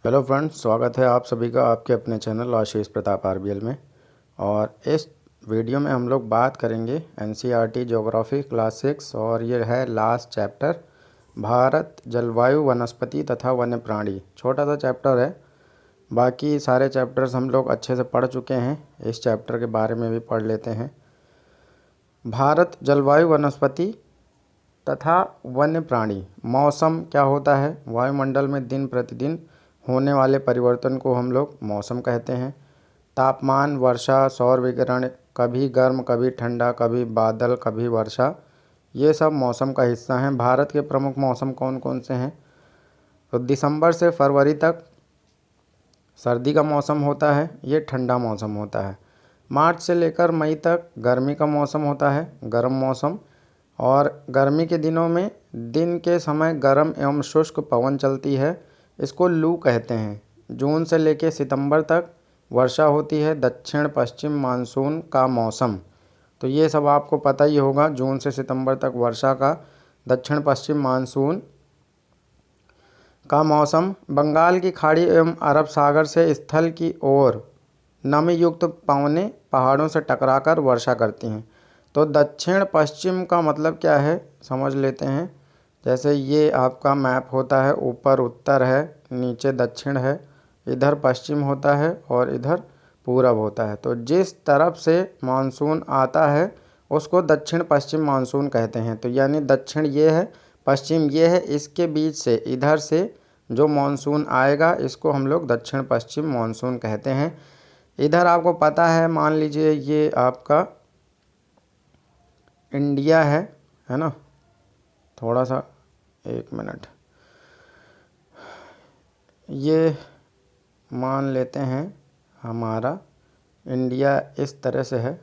Hello friends, स्वागत है आप सभी का आपके अपने चैनल आशीष प्रताप आरबीएल में। और इस वीडियो में हम लोग बात करेंगे एनसीईआरटी ज्योग्राफी क्लास 6 और ये है लास्ट चैप्टर भारत जलवायु वनस्पति तथा वन्य प्राणी। छोटा सा चैप्टर है, बाकी सारे चैप्टर्स हम लोग अच्छे से पढ़ चुके हैं। इस चैप्टर के बारे में भी पढ़ लेते हैं। भारत जलवायु वनस्पति तथा वन्य प्राणी। मौसम क्या होता है? वायुमंडल में दिन प्रतिदिन होने वाले परिवर्तन को हम लोग मौसम कहते हैं। तापमान, वर्षा, सौर विकिरण, कभी गर्म कभी ठंडा, कभी बादल कभी वर्षा, ये सब मौसम का हिस्सा हैं। भारत के प्रमुख मौसम कौन कौन से हैं? तो दिसंबर से फरवरी तक सर्दी का मौसम होता है, ये ठंडा मौसम होता है। मार्च से लेकर मई तक गर्मी का मौसम होता है, गर्म मौसम। और गर्मी के दिनों में दिन के समय गर्म एवं शुष्क पवन चलती है, इसको लू कहते हैं। जून से लेकर सितंबर तक वर्षा होती है। दक्षिण पश्चिम मानसून का मौसम, तो ये सब आपको पता ही होगा। जून से सितंबर तक वर्षा का दक्षिण पश्चिम मानसून का मौसम। बंगाल की खाड़ी एवं अरब सागर से स्थल की ओर नमी युक्त पवनें पहाड़ों से टकराकर वर्षा करती हैं। तो दक्षिण पश्चिम का मतलब क्या है समझ लेते हैं। जैसे ये आपका मैप होता है, ऊपर उत्तर है, नीचे दक्षिण है, इधर पश्चिम होता है और इधर पूरब होता है। तो जिस तरफ से मानसून आता है उसको दक्षिण पश्चिम मानसून कहते हैं। तो यानी दक्षिण ये है, पश्चिम ये है, इसके बीच से इधर से जो मानसून आएगा इसको हम लोग दक्षिण पश्चिम मानसून कहते हैं। इधर आपको पता है, मान लीजिए ये आपका इंडिया है ना। थोड़ा सा 1 मिनट, ये मान लेते हैं हमारा इंडिया इस तरह से है।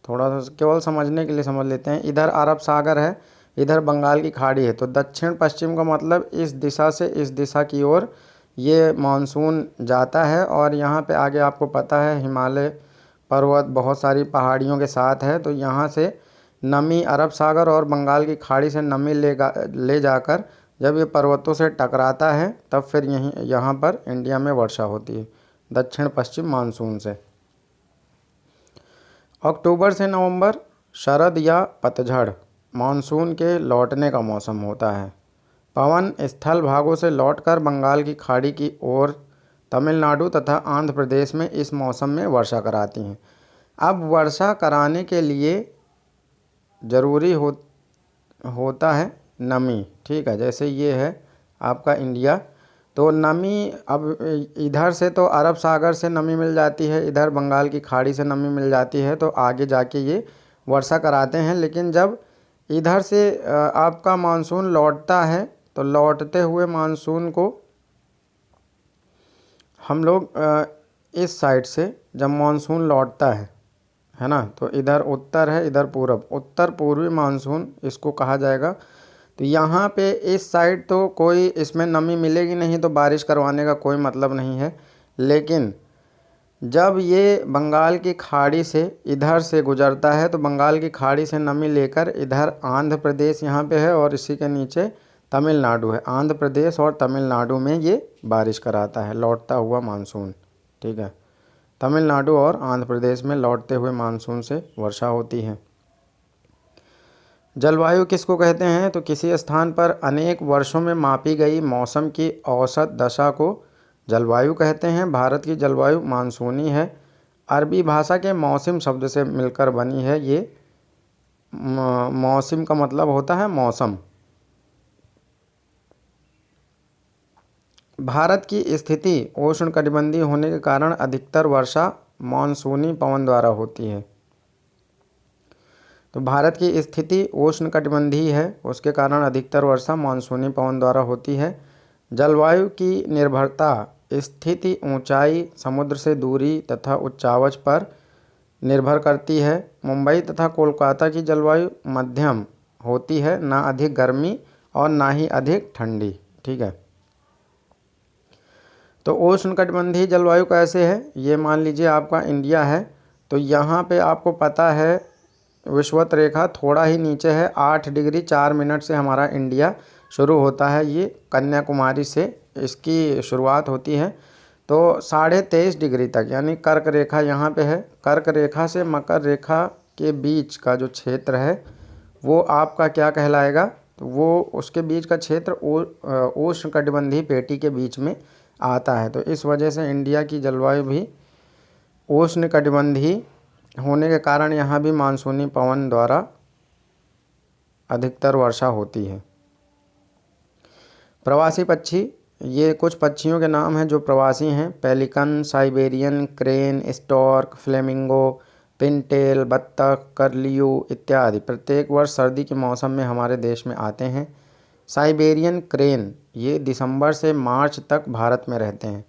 थोड़ा सा केवल समझने के लिए समझ लेते हैं। इधर अरब सागर है, इधर बंगाल की खाड़ी है। तो दक्षिण पश्चिम का मतलब इस दिशा से इस दिशा की ओर ये मानसून जाता है। और यहाँ पे आगे आपको पता है हिमालय पर्वत बहुत सारी पहाड़ियों के साथ है। तो यहाँ से नमी अरब सागर और बंगाल की खाड़ी से नमी ले जाकर जब ये पर्वतों से टकराता है तब फिर यहाँ पर इंडिया में वर्षा होती है दक्षिण पश्चिम मानसून से। अक्टूबर से नवंबर शरद या पतझड़ मानसून के लौटने का मौसम होता है। पवन स्थल भागों से लौटकर बंगाल की खाड़ी की ओर तमिलनाडु तथा आंध्र प्रदेश में इस मौसम में वर्षा कराती हैं। अब वर्षा कराने के लिए ज़रूरी होता है नमी, ठीक है। जैसे ये है आपका इंडिया, तो नमी अब इधर से तो अरब सागर से नमी मिल जाती है, इधर बंगाल की खाड़ी से नमी मिल जाती है, तो आगे जाके ये वर्षा कराते हैं। लेकिन जब इधर से आपका मानसून लौटता है तो लौटते हुए मानसून को हम लोग इस साइड से जब मानसून लौटता है ना, तो इधर उत्तर है, इधर पूरब, उत्तर पूर्वी मानसून इसको कहा जाएगा। तो यहाँ पे इस साइड तो कोई इसमें नमी मिलेगी नहीं, तो बारिश करवाने का कोई मतलब नहीं है। लेकिन जब ये बंगाल की खाड़ी से इधर से गुजरता है तो बंगाल की खाड़ी से नमी लेकर इधर आंध्र प्रदेश यहाँ पे है और इसी के नीचे तमिलनाडु है। आंध्र प्रदेश और तमिलनाडु में ये बारिश कराता है लौटता हुआ मानसून, ठीक है। तमिलनाडु और आंध्र प्रदेश में लौटते हुए मानसून से वर्षा होती है। जलवायु किसको कहते हैं? तो किसी स्थान पर अनेक वर्षों में मापी गई मौसम की औसत दशा को जलवायु कहते हैं। भारत की जलवायु मानसूनी है। अरबी भाषा के मौसम शब्द से मिलकर बनी है। ये मौसम का मतलब होता है मौसम। भारत की स्थिति उष्णकटिबंधीय होने के कारण अधिकतर वर्षा मानसूनी पवन द्वारा होती है। तो भारत की स्थिति उष्णकटिबंधीय है, उसके कारण अधिकतर वर्षा मानसूनी पवन द्वारा होती है। जलवायु की निर्भरता स्थिति, ऊंचाई, समुद्र से दूरी तथा उच्चावच पर निर्भर करती है। मुंबई तथा कोलकाता की जलवायु मध्यम होती है, ना अधिक गर्मी और ना ही अधिक ठंडी, ठीक है। तो उष्णकटिबंधीय जलवायु कैसे है? ये मान लीजिए आपका इंडिया है, तो यहाँ पे आपको पता है विषुवत रेखा थोड़ा ही नीचे है, 8 डिग्री 4 मिनट से हमारा इंडिया शुरू होता है। ये कन्याकुमारी से इसकी शुरुआत होती है। तो 23.5 डिग्री तक, यानी कर्क रेखा यहाँ पे है, कर्क रेखा से मकर रेखा के बीच का जो क्षेत्र है वो आपका क्या कहलाएगा, तो वो उसके बीच का क्षेत्र उष्णकटिबंधीय पेटी के बीच में आता है। तो इस वजह से इंडिया की जलवायु भी उष्णकटिबंधीय होने के कारण यहाँ भी मानसूनी पवन द्वारा अधिकतर वर्षा होती है। प्रवासी पक्षी, ये कुछ पक्षियों के नाम हैं जो प्रवासी हैं। Pelican, Siberian crane, stork, flamingo, Pintail, बत्तख, कर्लियू इत्यादि प्रत्येक वर्ष सर्दी के मौसम में हमारे देश में आते हैं। साइबेरियन क्रेन ये दिसंबर से मार्च तक भारत में रहते हैं।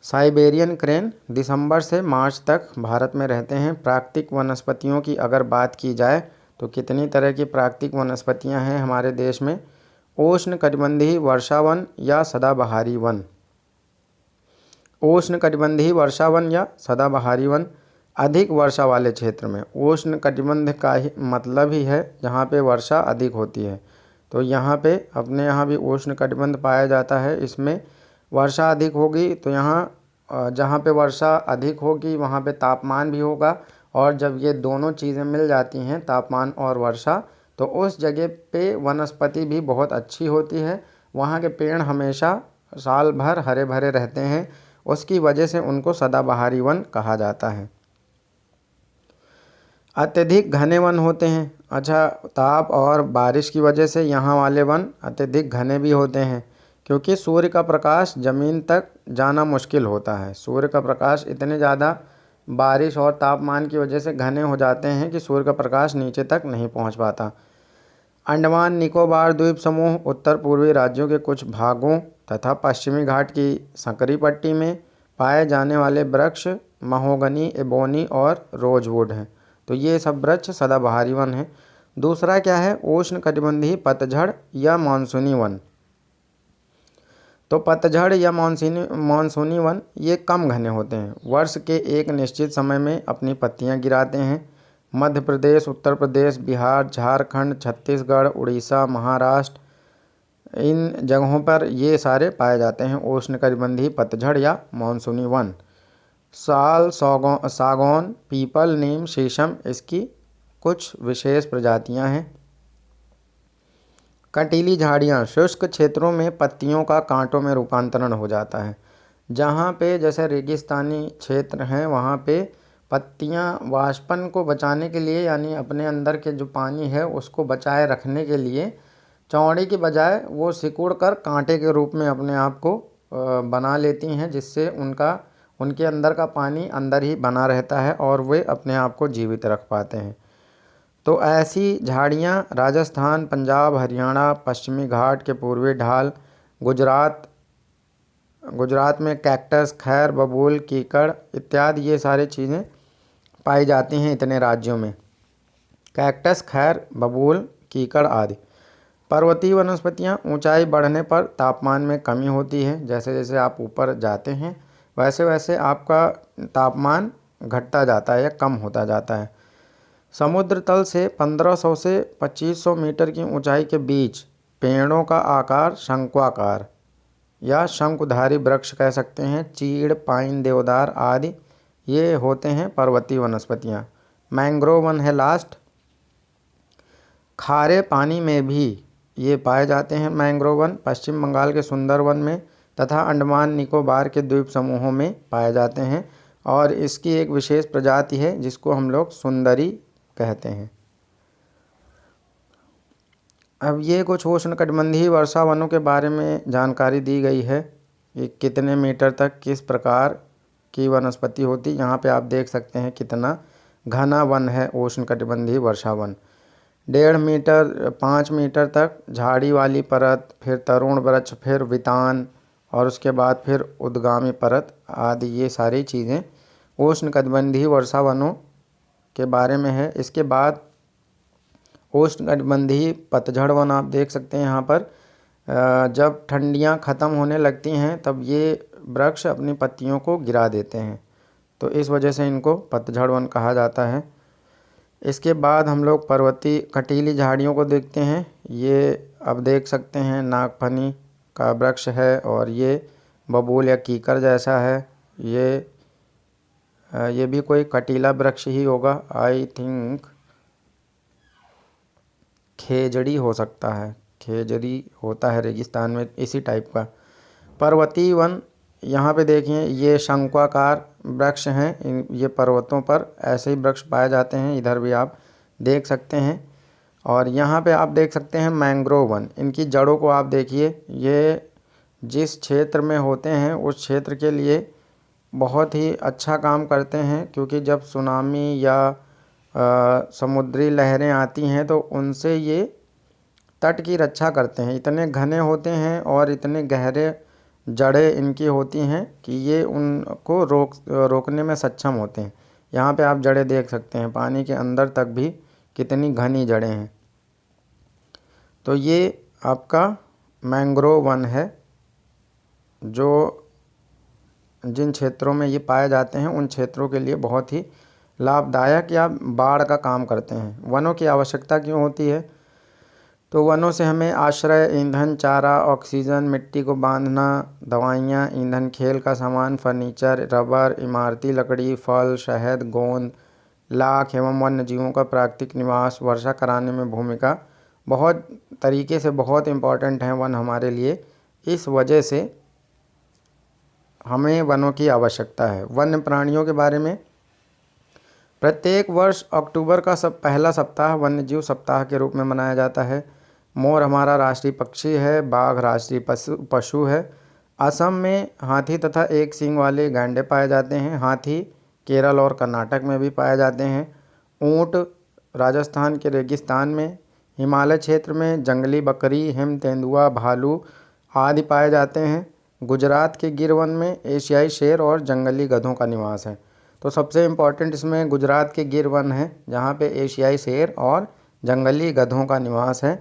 साइबेरियन क्रेन दिसंबर से मार्च तक भारत में रहते हैं। प्राकृतिक वनस्पतियों की अगर बात की जाए तो कितनी तरह की प्राकृतिक वनस्पतियां हैं हमारे देश में। उष्णकटिबंधीय वर्षावन या सदाबहारी वन। उष्णकटिबंधीय वर्षावन या सदाबहारी वन अधिक वर्षा वाले क्षेत्र में, उष्णकटिबंध का ही मतलब ही है जहाँ पे वर्षा अधिक होती है। तो यहाँ पे अपने यहाँ भी उष्णकटिबंध पाया जाता है। इसमें वर्षा अधिक होगी तो यहाँ जहाँ पे वर्षा अधिक होगी वहाँ पे तापमान भी होगा, और जब ये दोनों चीज़ें मिल जाती हैं, तापमान और वर्षा, तो उस जगह पे वनस्पति भी बहुत अच्छी होती है। वहाँ के पेड़ हमेशा साल भर हरे भरे रहते हैं, उसकी वजह से उनको सदाबहारी वन कहा जाता है। अत्यधिक घने वन होते हैं। अच्छा, ताप और बारिश की वजह से यहाँ वाले वन अत्यधिक घने भी होते हैं, क्योंकि सूर्य का प्रकाश ज़मीन तक जाना मुश्किल होता है। सूर्य का प्रकाश इतने ज़्यादा बारिश और तापमान की वजह से घने हो जाते हैं कि सूर्य का प्रकाश नीचे तक नहीं पहुँच पाता। अंडमान निकोबार द्वीप समूह उत्तर पूर्वी राज्यों के कुछ भागों तथा पश्चिमी घाट की संकरी पट्टी में पाए जाने वाले वृक्ष महोगनी, एबोनी और रोजवुड हैं। तो ये सब वृक्ष सदाबहारी वन है। दूसरा क्या है, उष्णकटिबंधीय पतझड़ या मानसूनी वन। तो पतझड़ या मानसूनी वन ये कम घने होते हैं, वर्ष के एक निश्चित समय में अपनी पत्तियां गिराते हैं। मध्य प्रदेश, उत्तर प्रदेश, बिहार, झारखंड, छत्तीसगढ़, उड़ीसा, महाराष्ट्र, इन जगहों पर ये सारे पाए जाते हैं उष्णकटिबंधीय पतझड़ या मानसूनी वन। साल, सागौन, पीपल, नीम, शीशम इसकी कुछ विशेष प्रजातियां हैं। कंटीली झाड़ियाँ शुष्क क्षेत्रों में पत्तियों का कांटों में रूपांतरण हो जाता है। जहाँ पे जैसे रेगिस्तानी क्षेत्र हैं वहाँ पे पत्तियाँ वाष्पन को बचाने के लिए, यानी अपने अंदर के जो पानी है उसको बचाए रखने के लिए चौड़ी की बजाय वो सिकुड़ कर कांटे के रूप में अपने आप को बना लेती हैं, जिससे उनके अंदर का पानी अंदर ही बना रहता है और वे अपने आप को जीवित रख पाते हैं। तो ऐसी झाड़ियाँ राजस्थान, पंजाब, हरियाणा, पश्चिमी घाट के पूर्वी ढाल, गुजरात में कैक्टस, खैर, बबूल, कीकड़ इत्यादि ये सारी चीज़ें पाई जाती हैं इतने राज्यों में। कैक्टस, खैर, बबूल, कीकड़ आदि। पर्वतीय वनस्पतियाँ, ऊंचाई बढ़ने पर तापमान में कमी होती है। जैसे जैसे आप ऊपर जाते हैं वैसे वैसे आपका तापमान घटता जाता है या कम होता जाता है। समुद्र तल से 1500 से 2500 मीटर की ऊंचाई के बीच पेड़ों का आकार शंक्वाकार या शंकुधारी वृक्ष कह सकते हैं। चीड़, पाइन, देवदार आदि ये होते हैं पर्वतीय वनस्पतियाँ। मैंग्रोव वन है लास्ट। खारे पानी में भी ये पाए जाते हैं मैंग्रोव वन। पश्चिम बंगाल के सुंदरवन में तथा अंडमान निकोबार के द्वीप समूहों में पाए जाते हैं, और इसकी एक विशेष प्रजाति है जिसको हम लोग सुंदरी कहते हैं। अब ये कुछ उष्णकटिबंधीय वर्षा वनों के बारे में जानकारी दी गई है। ये कितने मीटर तक किस प्रकार की वनस्पति होती, यहाँ पे आप देख सकते हैं कितना घना वन है उष्णकटिबंधीय वर्षा वन। 1.5 मीटर 5 मीटर तक झाड़ी वाली परत, फिर तरुण वृक्ष, फिर वितान, और उसके बाद फिर उद्गामी परत आदि ये सारी चीज़ें उष्णकटिबंधीय वर्षा वनों के बारे में है। इसके बाद उष्णकटिबंधीय पतझड़ वन आप देख सकते हैं यहाँ पर। जब ठंडियाँ ख़त्म होने लगती हैं तब ये वृक्ष अपनी पत्तियों को गिरा देते हैं, तो इस वजह से इनको पतझड़ वन कहा जाता है। इसके बाद हम लोग पर्वतीय कटीली झाड़ियों को देखते हैं। ये अब देख सकते हैं नागफनी, का वृक्ष है और ये बबूल या कीकर जैसा है। ये भी कोई कटीला वृक्ष ही होगा, आई थिंक खेजड़ी हो सकता है, खेजड़ी होता है रेगिस्तान में इसी टाइप का। पर्वतीय वन, यहाँ पे देखिए ये शंक्वाकार वृक्ष हैं, ये पर्वतों पर ऐसे ही वृक्ष पाए जाते हैं, इधर भी आप देख सकते हैं। और यहाँ पे आप देख सकते हैं मैंग्रोव वन, इनकी जड़ों को आप देखिए, ये जिस क्षेत्र में होते हैं उस क्षेत्र के लिए बहुत ही अच्छा काम करते हैं, क्योंकि जब सुनामी या समुद्री लहरें आती हैं तो उनसे ये तट की रक्षा करते हैं। इतने घने होते हैं और इतने गहरे जड़ें इनकी होती हैं कि ये उनको रोकने में सक्षम होते हैं। यहाँ पे आप जड़ें देख सकते हैं, पानी के अंदर तक भी कितनी घनी जड़ें हैं। तो ये आपका मैंग्रोव वन है, जो जिन क्षेत्रों में ये पाए जाते हैं उन क्षेत्रों के लिए बहुत ही लाभदायक या बाड़ का काम करते हैं। वनों की आवश्यकता क्यों होती है? तो वनों से हमें आश्रय, ईंधन, चारा, ऑक्सीजन, मिट्टी को बांधना, दवाइयाँ, ईंधन, खेल का सामान, फर्नीचर, रबर, इमारती लकड़ी, फल, शहद, गोंद, लाख एवं वन्य जीवों का प्राकृतिक निवास, वर्षा कराने में भूमिका, बहुत तरीके से बहुत इम्पॉर्टेंट हैं वन हमारे लिए। इस वजह से हमें वनों की आवश्यकता है। वन्य प्राणियों के बारे में, प्रत्येक वर्ष अक्टूबर का पहला सप्ताह वन्यजीव सप्ताह के रूप में मनाया जाता है। मोर हमारा राष्ट्रीय पक्षी है, बाघ राष्ट्रीय पशु है। असम में हाथी तथा एक सींग वाले गैंडे पाए जाते हैं। हाथी केरल और कर्नाटक में भी पाए जाते हैं। ऊँट राजस्थान के रेगिस्तान में, हिमालय क्षेत्र में जंगली बकरी, हिम तेंदुआ, भालू आदि पाए जाते हैं। गुजरात के गिर वन में एशियाई शेर और जंगली गधों का निवास है। तो सबसे इम्पॉर्टेंट इसमें गुजरात के गिर वन है, जहाँ पे एशियाई शेर और जंगली गधों का निवास है।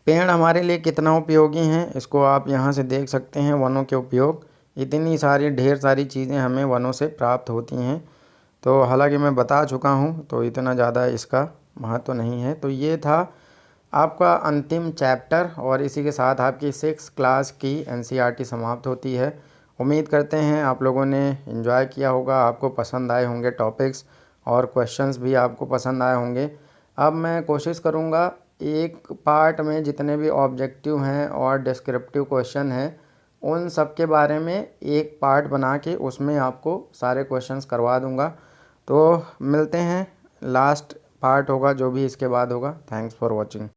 पेड़ हमारे लिए कितना उपयोगी हैं, इसको आप यहाँ से देख सकते हैं। वनों के उपयोग, इतनी सारी ढेर सारी चीज़ें हमें वनों से प्राप्त होती हैं। तो हालांकि मैं बता चुका हूँ, तो इतना ज़्यादा इसका महत्व नहीं है। तो ये था आपका अंतिम चैप्टर, और इसी के साथ आपकी 6th क्लास की NCERT समाप्त होती है। उम्मीद करते हैं आप लोगों ने एंजॉय किया होगा, आपको पसंद आए होंगे टॉपिक्स, और क्वेश्चंस भी आपको पसंद आए होंगे। अब मैं कोशिश करूँगा एक पार्ट में जितने भी ऑब्जेक्टिव हैं और डिस्क्रिप्टिव क्वेश्चन हैं उन सब के बारे में एक पार्ट बना के उसमें आपको सारे क्वेश्चंस करवा दूँगा। तो मिलते हैं, लास्ट पार्ट होगा जो भी इसके बाद होगा। Thanks for watching.